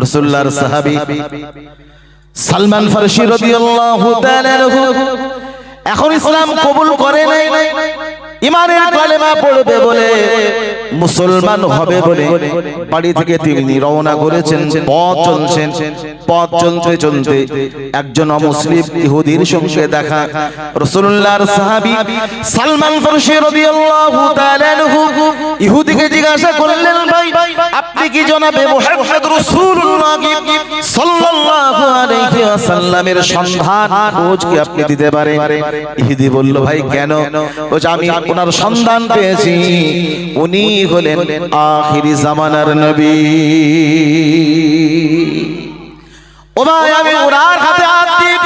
রাসূলুল্লাহর সাহাবী সালমান ফারসি রাদিয়াল্লাহু তাআলা আনহু এখন ইসলাম কবুল করে নাই, ঈমানের কালেমা পড়বে বলে, মুসলমান হবে বলে বাড়ি থেকে তিনি রওনা করেছেন। পথ চলতে চলতে একজন অমুসলিম ইহুদির সঙ্গে দেখা। রাসূলুল্লাহর সাহাবী সালমান ফারসি রাদিয়াল্লাহু তাআলা আনহু ইহুদিকে জিজ্ঞাসা করলেন, ভাই আপনি কি জনাবে মুহাম্মদ রাসূলুল্লাহ সাল্লাল্লাহু আলাইহি ওয়াসাল্লামের সন্ধান খোঁজ কি আপনি দিতে পারেন? ইহুদি বলল, ভাই কেন? বলছে, আমি ওনার সন্ধান পেয়েছি, উনি হলেন আখিরি জামানার নবী। ও ভাই, আমি ওনার হাতে হাত দিয়ে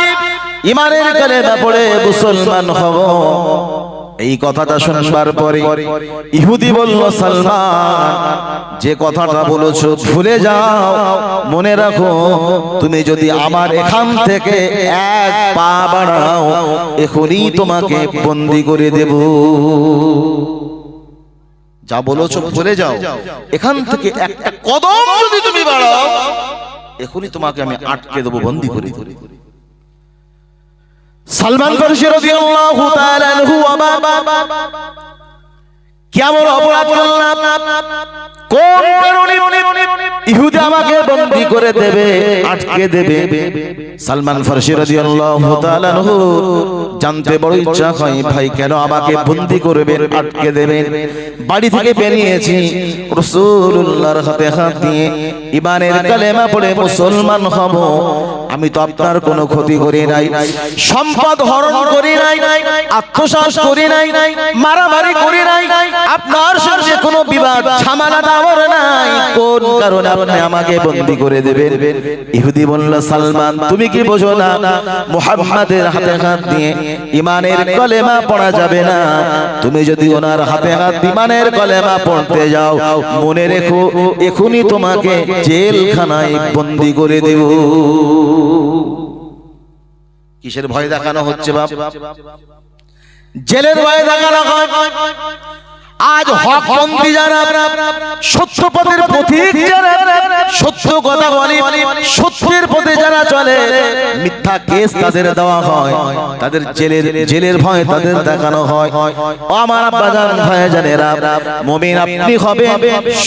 ঈমানের কালেমা পড়ে মুসলমান হব। এই কথাটা শুনবার পরে ইহুদি বলল, সালমান, যে কথাটা বলেছো ভুলে যাও, মনে রাখো তুমি যদি আমার এখান থেকে এক পা বাড়াও, এখনই তোমাকে বন্দী করে দেব। যা বলেছো ভুলে যাও, এখান থেকে একটা কদম যদি তুমি বাড়াও, এখনই তোমাকে আমি আটকে দেব, বন্দী করে দেব। সালমান ফারসি রাদিয়াল্লাহু তাআলা আনহু কেমন অপরাধ করলাম, কোন কারণে ইহুদি আমাকে বন্দী করে দেবে, আটকে দেবে? সালমান ফারসি রাদিয়াল্লাহু তাআলা আনহু জানতে বড় ইচ্ছা হয়, ভাই কেন আমাকে বন্দী করবেন, আটকে দেবেন? বাড়ি থেকে বেরিয়েছি, রাসূলুল্লাহর হাতে হাত দিয়ে ঈমানের কালেমা পড়ে মুসলমান হব। আমি তো আপনার কোনো ক্ষতি করি নাই, সম্পদ হরণ করি নাই, আত্মসাৎ করি নাই, মারামারি করি নাই, আপনার সঙ্গে কোনো বিবাদ ঝামেলা আমার নাই, কোন কারণে আপনি আমাকে বন্দী করে দেবেন? ইহুদি বলল, সালমান, তুমি কি বোঝো না, মুহাম্মাদের হাতে হাত দিয়ে ঈমানের কালেমা পড়া যাবে না। তুমি যদি ওনার হাতে হাত দিয়ে ঈমানের কালেমা পড়তে যাও, মনে রেখো এখনই তোমাকে জেলখানায় বন্দী করে দেব। কিসের ভয় দেখানো হচ্ছে বাপ? জেলের ভয় দেখানো হয়। আজ হকপন্থী যারা, সত্য পথের পথিক যারা, সত্য কথা বলে, সত্যের পথে যারা চলে, মিথ্যা কেস তাদের দেওয়া হয়, তাদের জেলের ভয় তাদের দেখানো হয়। আমার আব্বাজান ভাইজানেরা, মুমিন আপনি হবে,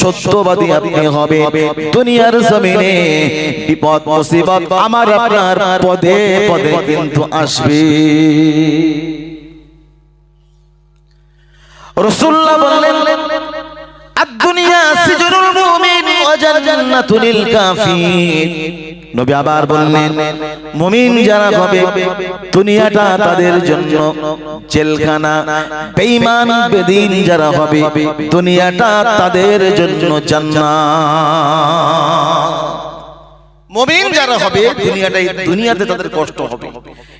সত্যবাদী আপনি হবে। দুনিয়ার জমিনে বিপদ মুসিবত আমার আপনার পদে পদে কিন্তু আসবে। রাসূলুল্লাহ বললেন, আদ-দুনিয়া সিজনুল মুমিন ওয়া জান্নাতুল লিল কাফির। নবী আবার বললেন, মুমিন যারা হবে দুনিয়াটা তাদের জন্য জেলখানা, বেঈমান বেদিন যারা হবে দুনিয়াটা তাদের জন্য জান্নাত। মুমিন যারা হবে দুনিয়াতে তাদের কষ্ট হবে,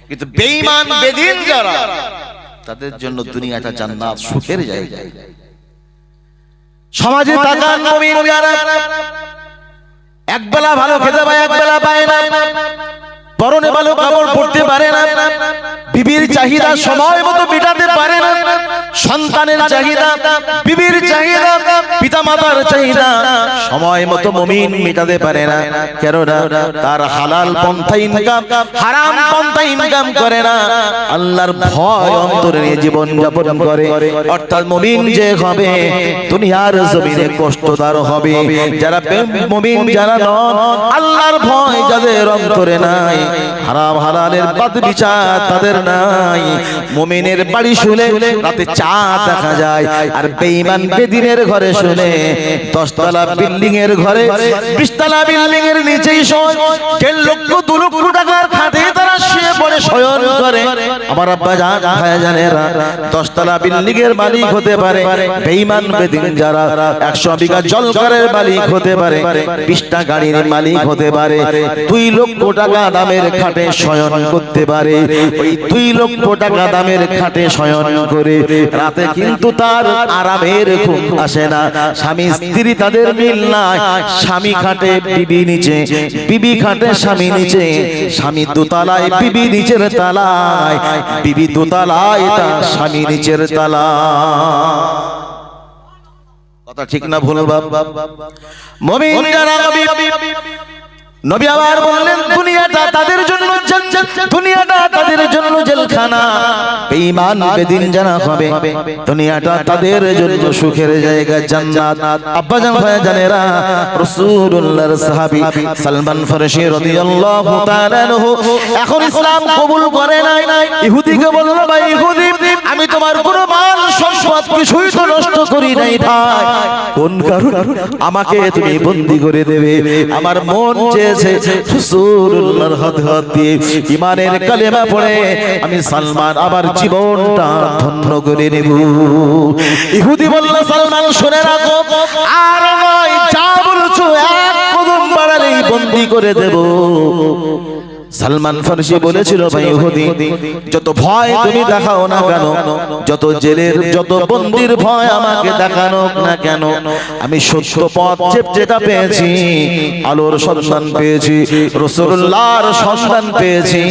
কিন্তু বেঈমান বেদিন যারা, তাদের জন্য দুনিয়াটা জান্নাত, সুখের জায়গা। সমাজে তাকান, মুমিন যারা একবেলা ভালো খেতে পায়, একবেলা পায় না, পরনে ভালো কাপড় পরতে পারে না, বিবির চাহিদা সময় মতো মেটাতে পারে না, সন্তানের চাহিদা, বিবির চাহিদা, পিতামাতার চাহিদা সময় মতো মুমিন মেটাতে পারে না। কেননা তার হালাল পন্থা ইনকাম, হারাম পন্থা ইনকাম করে না, আল্লাহর ভয় অন্তরে নিয়ে জীবন যাপন করে। অর্থাৎ মুমিন যে হবে দুনিয়ার জমিনে কষ্টদার হবে। যারা মুমিন যারা নন, আল্লাহর ভয় যাদের অন্তরে নাই, হারাম হালালের বাদ বিচার তাদের নাই, মুমিনের বাড়ি শুনে রাতে চাঁদ দেখা যায়, আর বেঈমান বেদিনের ঘরে শুনে 10 তলা বিল্ডিং এর ঘরে 20 তলা বিল্ডিং এর নিচেই শোয়, 1.5 লক্ষ 2 লক্ষ টাকার খাটে তারা শুয়ে পড়ে শয়ন করে। আমার আব্বা জান ভাইজানেরা, 10 তলা বিল্ডিং এর মালিক হতে পারে বেঈমান বেদিন যারা, 100 বিঘা জলকারের মালিক হতে পারে, 20টা গাড়ির মালিক হতে পারে, 2 লক্ষ টাকা দামের খাটে শয়ন করতে পারে। ওই 2 লক্ষ টাকা দামের খাটে শয়ন করে রাতে কিন্তু তার আরামের ঘুম আসে না। স্বামী স্ত্রী তাদের মিল নাই, স্বামী খাটে বিবি নিচে, বিবি খাটে স্বামী নিচে, স্বামী দোতলায় বিবি নিচের তলায়, বিবি দোতলায় তার স্বামী নিচের তলায়। কথা ঠিক না ভুল বাপ? মুমিন যারা নবী আবার বললেন দুনিয়াটা তাদের জন্য জান্নাত, দুনিয়াটা তাদের জন্য জেলখানা। বেঈমান বেদিন যারা হবে দুনিয়াটা তাদের জন্য সুখের জায়গা জান্নাত। আব্বাজান ভাইজানেরা, রাসূলুল্লাহর সাহাবী সালমান ফারসি রাদিয়াল্লাহু তাআলা আনহু এখন ইসলাম কবুল করে নাই। ইহুদিকে বলল, ভাই ইহুদি, আমি তোমার কোনো মাল সম্পদ কিছুই তো নষ্ট করি নাই ভাই, কোন কারণে আমাকে তুমি বন্দী করে দেবে? আমার মন চেয়েছে রাসূলুল্লাহর হাত দিয়ে ঈমানের কালেমা পড়ে আমি সালমান আবার জীবনটা ধন্য করে নেব। ইহুদি বলল, সালমান শুনে রাখো, আর নয়, যা বলছো এক কদম বাড়ালেই বন্দী করে দেব। সালমান ফারসি বলেছিল, ভাই ইহুদি, যত ভয় তুমি দেখাও না কেন, যত জেলের যত বন্দির ভয় আমাকে দেখানো না কেন, আমি সত্য পথ যেটা পেয়েছি, আলোর সন্ধান পেয়েছি, রাসূলুল্লাহর সন্ধান পেয়েছি,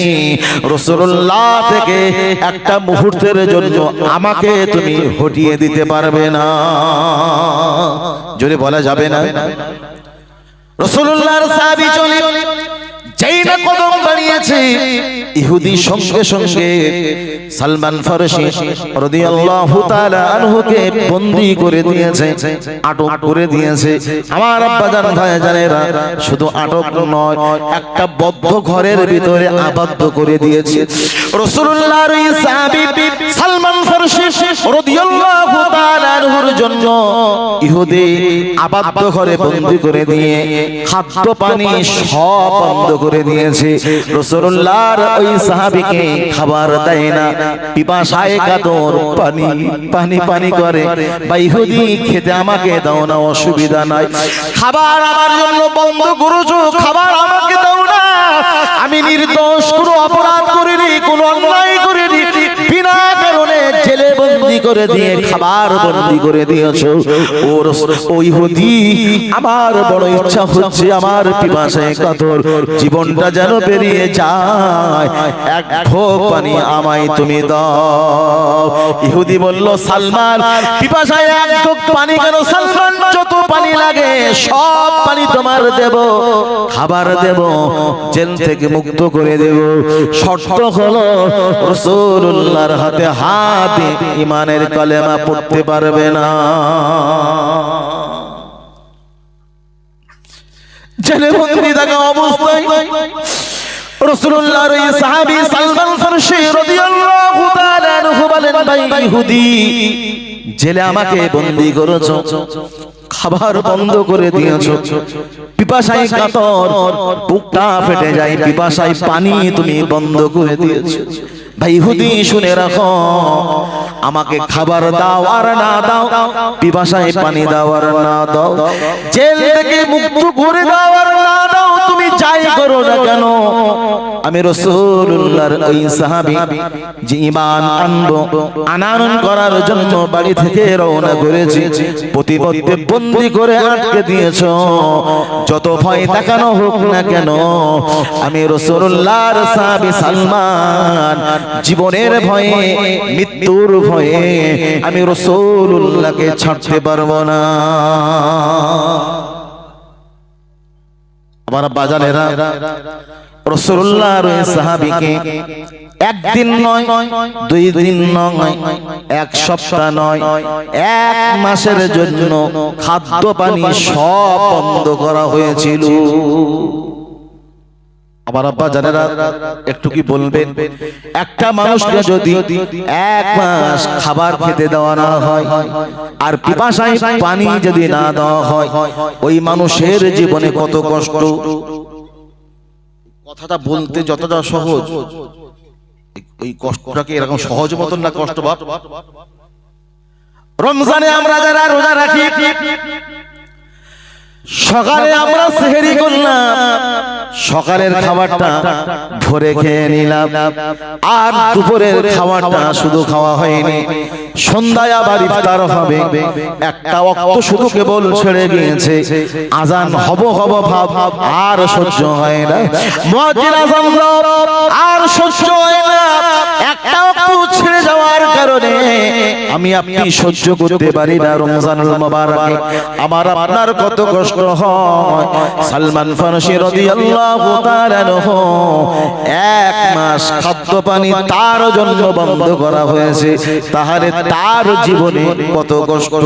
রাসূলুল্লাহ থেকে একটা মুহূর্তের জন্য আমাকে তুমি হটিয়ে দিতে পারবে না। জোরে বলা যাবে না? রাসূলুল্লাহর সাহাবী চলে যেই না কদম বাড়িয়েছে, ইহুদি সঙ্গে সঙ্গে সালমান ফারসি রাদিয়াল্লাহু তাআলা আনহুকে বন্দী করে দিয়েছে, আটক করে দিয়েছে। আমার আব্বাজান ভাইজানেরা, শুধু আটক নয়, একটা বদ্ধ ঘরের ভিতরে আবদ্ধ করে দিয়েছে। রাসূলুল্লাহর এই সাহাবী সালমান ফারসি রাদিয়াল্লাহু তাআলা আনহুর জন্য ইহুদি আবদ্ধ ঘরে বন্দী করে দিয়ে খাদ্য পানি সব বন্ধ করে দিয়েছে। রাসূলুল্লাহর ওই সাহাবীকে খাবার দেয় না, পিপাসায় কাতর, পানি পানি পানি করে, ভাই ইহুদি খেতে আমাকে দাও না, অসুবিধা নাই, খাবার আমার জন্য বন্ধ করেছো, খাবার আমাকে দাও না, আমি নির্দোষ, কোনো অপরাধ করিনি, কোনো অন্যায় করিনি, বিনা কারণে জেলে বন্দী করে দিয়ে খাবার বন্দী করে দিয়েছো। ও ইহুদি, আমার বড় ইচ্ছা হচ্ছে আমার পিপাসায় কাতর জীবনটা যেন পেরিয়ে যায়, এক ঢোক পানি আমায় তুমি দাও। ইহুদি বলল, সালমান, পিপাসায় এক ঢোক পানি কেন সালমান, যত পানি লাগে সব পানি তোমার দেব, খাবার দেব, জেল থেকে মুক্ত করে দেব, শর্ত হলো রাসূলুল্লাহর হাতে হাত ঈমানের কালেমা পড়তে পারবে না। জেলে বন্দী থাকা অবস্থায় রাসূলুল্লাহর এই সাহাবী সালমান ফারসি রাদিয়াল্লাহু তাআলা আনহু বলেন, ভাই ইহুদি, জেলে আমাকে বন্দী করেছো, খাবার বন্ধ করে দিয়েছো, পিপাসায় কাতর, বুকটা ফেটে যায়, পিপাসায় পানি তুমি বন্ধ করে দিয়েছো। ভাই ইহুদি, শুনে রাখো, আমাকে খাবার দাও আর না দাও, পিপাসায় পানি দাও আর না দাও, জেল থেকে মুক্ত করে দাও আর না দাও, তুমি যাই করো না কেন, আমি রাসূলুল্লাহর ওই সাহাবী যে ঈমান আনবো, আনয়ন করার জন্য বাড়ি থেকে রওনা করেছি, প্রতিপদে বন্দী করে আটকে দিয়েছো, যত ভয় দেখানো হোক না কেন, আমি রাসূলুল্লাহর সাহাবী সালমান জীবনের ভয়ে, মৃত্যুর ভয়ে আমি রাসূলুল্লাহকে ছাড়তে পারবো না। আমার বাজানেরা, রাসূলুল্লাহর ওই সাহাবীকে একদিন নয়, 2 দিন নয়, এক সপ্তাহ নয়, 1 মাসের জন্য খাদ্য পানি সব বন্ধ করা হয়েছিল। আমার আব্বা জানেরা, একটু কি বলবেন, একটা মানুষকে যদি 1 মাস খাবার খেতে দেওয়া না হয় আর পিপাসায় পানি যদি না দেওয়া হয়, ওই মানুষের জীবনে কত কষ্ট। কথাটা বলতে যতটা সহজ, ওই কষ্টটাকে এরকম সহজ মতন না কষ্ট ভাব। রমজানে আমরা যারা রোজা রাখি, সকালে আমরা সেহরি করলাম, সকালের খাবারটা ভোরে খেয়ে নিলাম, আর দুপুরের খাবারটা শুধু খাওয়া হয়নি, সন্ধ্যায় আবার ইফতার হবে, একটা ওয়াক্ত শুধু কেবল ছেড়ে গিয়েছে, আজান হব ভাব আর সহ্য হয় না, মুয়াজ্জিন আজান দাও আর সহ্য হয় না, একটা ওয়াক্ত ছেড়ে যাওয়ার কারণে আমি আপনি সহ্য করতে পারি না। রমজানুল মুবারকে আমার আপনার কত কষ্ট হয়। সালমান ফারসি রাদিয়াল্লাহু তাআলা আনহু এক মাস খাদ্য পানি তার জন্য বন্ধ করা হয়েছে, তাহলে তার জীবনে কত কষ্ট।